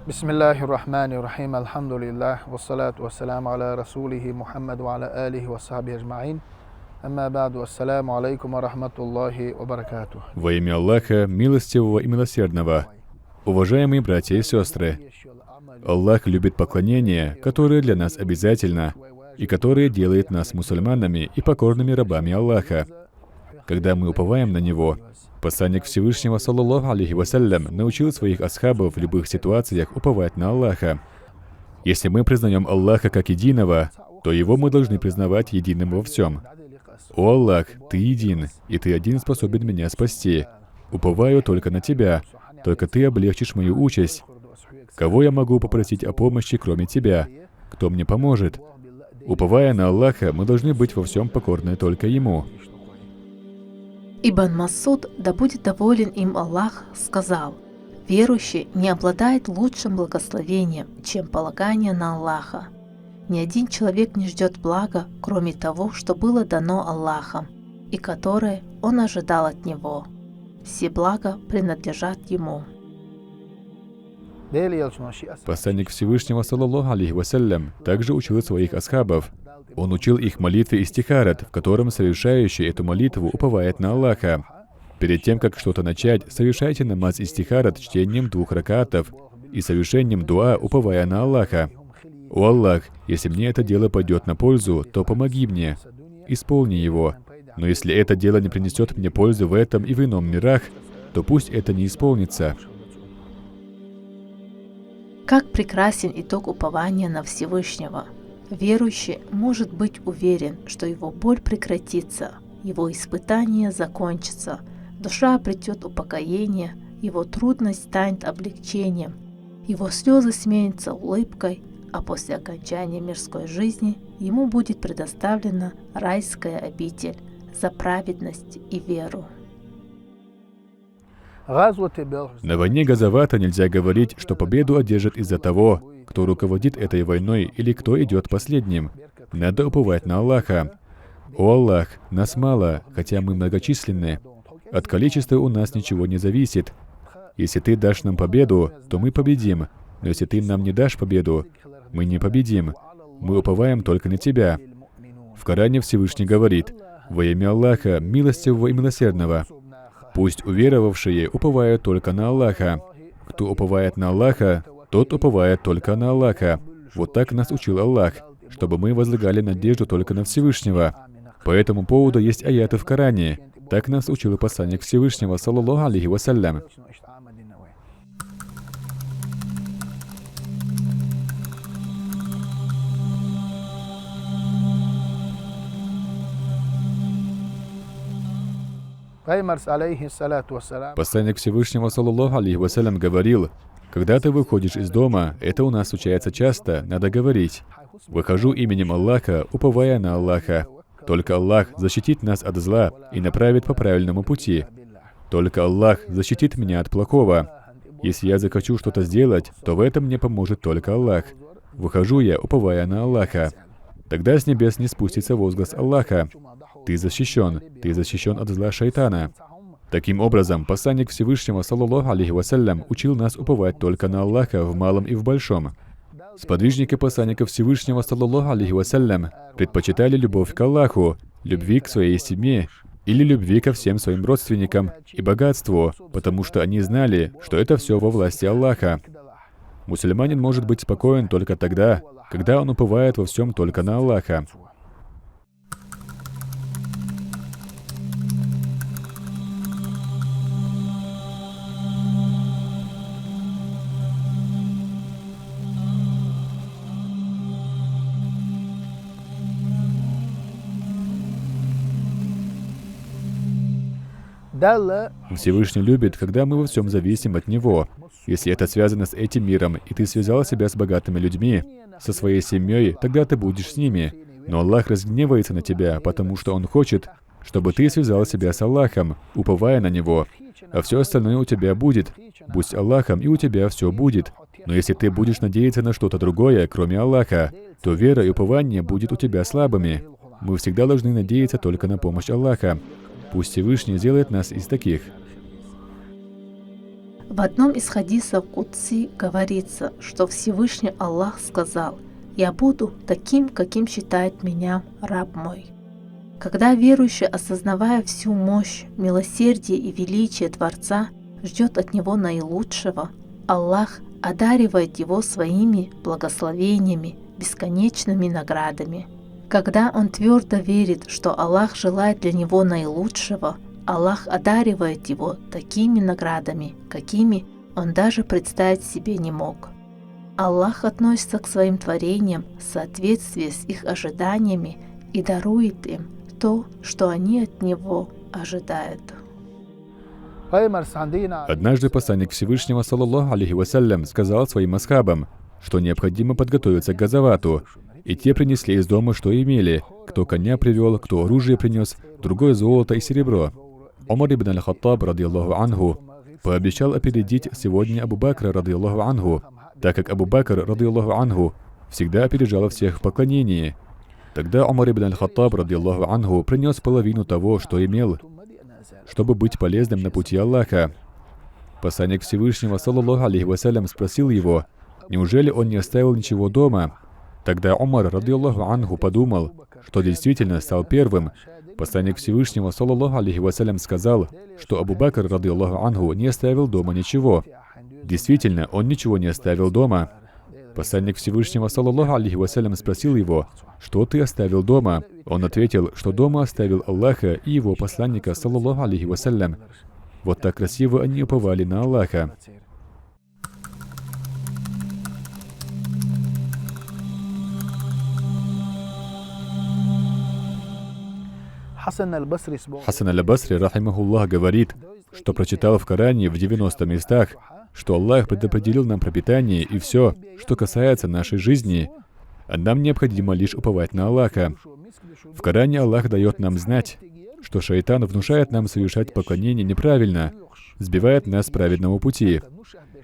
Бисмиллахир-рахманир-рахим. Алхамдулиллах. Вассалату вассаляму аля расулихи Мухаммаду ва аля алихи ва сахбихи аджмаин. Амма ба'ду. Ассаляму алейкум ва рахматуллахи ва баракатух. Во имя Аллаха, милостивого и милосердного. Уважаемые братья и сестры, Аллах любит поклонение, которое для нас обязательно, и которое делает нас мусульманами и покорными рабами Аллаха. Когда мы уповаем на Него, посланник Всевышнего, саллаллаху алейхи вассалям, научил своих асхабов в любых ситуациях уповать на Аллаха. Если мы признаем Аллаха как единого, то Его мы должны признавать единым во всем. «О Аллах, Ты един, и Ты один способен меня спасти. Уповаю только на Тебя, только Ты облегчишь мою участь. Кого я могу попросить о помощи, кроме Тебя? Кто мне поможет?» Уповая на Аллаха, мы должны быть во всем покорны только Ему. Ибн Масуд, да будет доволен им Аллах, сказал: «Верующий не обладает лучшим благословением, чем полагание на Аллаха. Ни один человек не ждет блага, кроме того, что было дано Аллахом, и которое он ожидал от Него. Все блага принадлежат Ему». Посланник Всевышнего, саллаллаху алейхи вассалям, также учил своих асхабов. Он учил их молитве истихарат, в котором совершающий эту молитву уповает на Аллаха. Перед тем, как что-то начать, совершайте намаз истихарат чтением 2 ракатов и совершением дуа, уповая на Аллаха. «О Аллах, если мне это дело пойдет на пользу, то помоги мне, исполни его. Но если это дело не принесет мне пользы в этом и в ином мирах, то пусть это не исполнится». Как прекрасен итог упования на Всевышнего! Верующий может быть уверен, что его боль прекратится, его испытание закончится, душа обретет упокоение, его трудность станет облегчением, его слезы сменятся улыбкой, а после окончания мирской жизни ему будет предоставлена райская обитель за праведность и веру. На войне Газавата нельзя говорить, что победу одержат из-за того, кто руководит этой войной или кто идет последним. Надо уповать на Аллаха. «О Аллах, нас мало, хотя мы многочисленны. От количества у нас ничего не зависит. Если Ты дашь нам победу, то мы победим. Но если Ты нам не дашь победу, мы не победим. Мы уповаем только на Тебя». В Коране Всевышний говорит: «Во имя Аллаха, милостивого и милосердного». Пусть уверовавшие уповают только на Аллаха. Кто уповает на Аллаха, тот уповает только на Аллаха. Вот так нас учил Аллах, чтобы мы возлагали надежду только на Всевышнего. По этому поводу есть аяты в Коране. Так нас учил посланник Всевышнего, саллаллаху алейхи вассалям. Посланник Всевышнего, саллаллаху алейхи вассалям, говорил: «Когда ты выходишь из дома, это у нас случается часто, надо говорить: выхожу именем Аллаха, уповая на Аллаха. Только Аллах защитит нас от зла и направит по правильному пути. Только Аллах защитит меня от плохого. Если я захочу что-то сделать, то в этом мне поможет только Аллах. Выхожу я, уповая на Аллаха». Тогда с небес не спустится возглас Аллаха: ты защищен от зла шайтана. Таким образом, посланник Всевышнего, саллаллаху алейхи вассалям, учил нас уповать только на Аллаха в малом и в большом. Сподвижники посланника Всевышнего, саллаллаху алейхи вассалям, предпочитали любовь к Аллаху, любви к своей семье или любви ко всем своим родственникам и богатству, потому что они знали, что это все во власти Аллаха. Мусульманин может быть спокоен только тогда, когда он уповает во всем только на Аллаха. Всевышний любит, когда мы во всем зависим от Него. Если это связано с этим миром, и ты связал себя с богатыми людьми, со своей семьей, тогда ты будешь с ними. Но Аллах разгневается на тебя, потому что Он хочет, чтобы ты связал себя с Аллахом, уповая на Него. А все остальное у тебя будет. Будь с Аллахом, и у тебя все будет. Но если ты будешь надеяться на что-то другое, кроме Аллаха, то вера и упование будет у тебя слабыми. Мы всегда должны надеяться только на помощь Аллаха. Пусть Всевышний сделает нас из таких. В В одном из хадисов Кудси говорится, что Всевышний Аллах сказал: «Я буду таким, каким считает меня раб мой». Когда верующий, осознавая всю мощь, милосердие и величие Творца, ждет от него наилучшего, Аллах одаривает его своими благословениями, бесконечными наградами. Когда он твердо верит, что Аллах желает для него наилучшего, Аллах одаривает его такими наградами, какими он даже представить себе не мог. Аллах относится к своим творениям в соответствии с их ожиданиями и дарует им то, что они от него ожидают. Однажды посланник Всевышнего, саллаллаху алейхи вассалям, сказал своим асхабам, что необходимо подготовиться к газавату, и те принесли из дома, что имели, кто коня привел, кто оружие принес, другое золото и серебро. Умар ибн аль-Хаттаб, радiyallahu анху, пообещал опередить сегодня Абу Бакра, радiyallahu анху, так как Абу Бакр, радiyallahu анху, всегда опережал всех в поклонении. Тогда Умар ибн аль-Хаттаб, радiyallahu анху, принес половину того, что имел, чтобы быть полезным на пути Аллаха. Посланник Всевышнего, саллаллаху алейхи вассалям, спросил его, неужели он не оставил ничего дома? Тогда Умар, радiyallahu анху, подумал, что действительно стал первым. Посланник Всевышнего, саллаллаху алейхи вассалям, сказал, что Абу Бакр, радiyallahu анху, не оставил дома ничего. Действительно, он ничего не оставил дома. Посланник Всевышнего, саллаллаху алейхи вассалям, спросил его, что ты оставил дома? Он ответил, что дома оставил Аллаха и его посланника, саллаллаху алейхи вассалям. Вот так красиво они уповали на Аллаха. Хасан аль-Басри, рахимахуллах, говорит, что прочитал в Коране в 90 местах, что Аллах предопределил нам пропитание и все, что касается нашей жизни, а нам необходимо лишь уповать на Аллаха. В Коране Аллах дает нам знать, что шайтан внушает нам совершать поклонение неправильно, сбивает нас с праведного пути.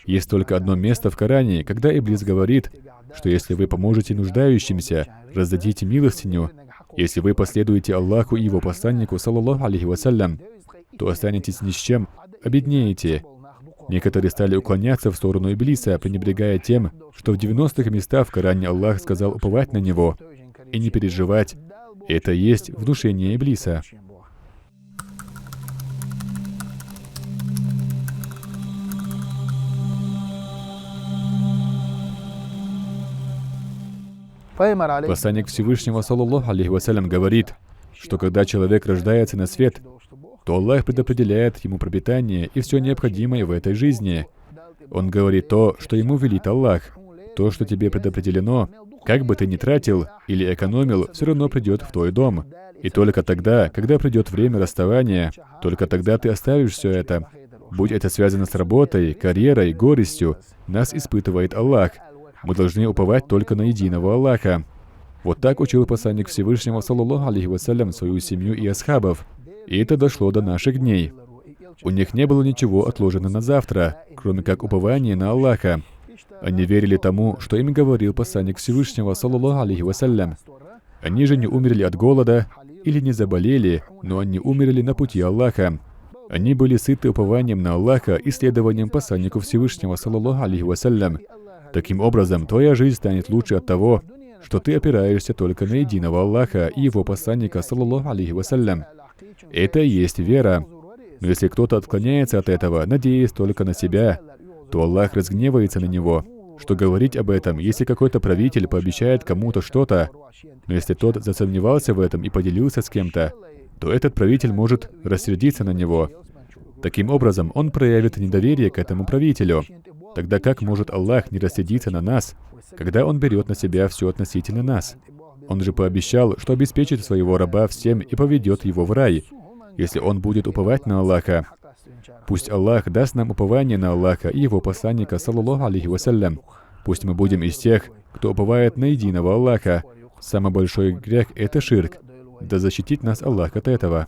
Есть только одно место в Коране, когда Иблис говорит, что если вы поможете нуждающимся, раздадите милостиню, если вы последуете Аллаху и его посланнику, саллаллаху алейхи вассалям, то останетесь ни с чем, обеднеете. Некоторые стали уклоняться в сторону Иблиса, пренебрегая тем, что в 90-х местах в Коране Аллах сказал уповать на него и не переживать. Это и есть внушение Иблиса. Посланник Всевышнего, саллаллаху алейхи вассалям, говорит, что когда человек рождается на свет, то Аллах предопределяет ему пропитание и все необходимое в этой жизни. Он говорит то, что ему велит Аллах. То, что тебе предопределено, как бы ты ни тратил или экономил, все равно придет в твой дом. И только тогда, когда придет время расставания, только тогда ты оставишь все это. Будь это связано с работой, карьерой, горестью, нас испытывает Аллах. Мы должны уповать только на единого Аллаха. Вот так учил посланник Всевышнего, саллаллаху алейхи вассалям, свою семью и асхабов. И это дошло до наших дней. У них не было ничего отложено на завтра, кроме как упования на Аллаха. Они верили тому, что им говорил посланник Всевышнего, саллаллаху алейхи вассалям. Они же не умерли от голода или не заболели, но они умерли на пути Аллаха. Они были сыты упованием на Аллаха и следованием посланнику Всевышнего, саллаллаху алейхи вассалям. Таким образом, твоя жизнь станет лучше от того, что ты опираешься только на единого Аллаха и его посланника, саллаллаху алейхи вассалям. Это и есть вера. Но если кто-то отклоняется от этого, надеясь только на себя, то Аллах разгневается на него. Что говорить об этом, если какой-то правитель пообещает кому-то что-то, но если тот засомневался в этом и поделился с кем-то, то этот правитель может рассердиться на него. Таким образом, он проявит недоверие к этому правителю. Тогда как может Аллах не рассердиться на нас, когда Он берет на себя все относительно нас? Он же пообещал, что обеспечит своего раба всем и поведет его в рай, если он будет уповать на Аллаха. Пусть Аллах даст нам упование на Аллаха и его посланника, саллаллаху алейхи вассалям. Пусть мы будем из тех, кто уповает на единого Аллаха. Самый большой грех — это ширк. Да защитит нас Аллах от этого.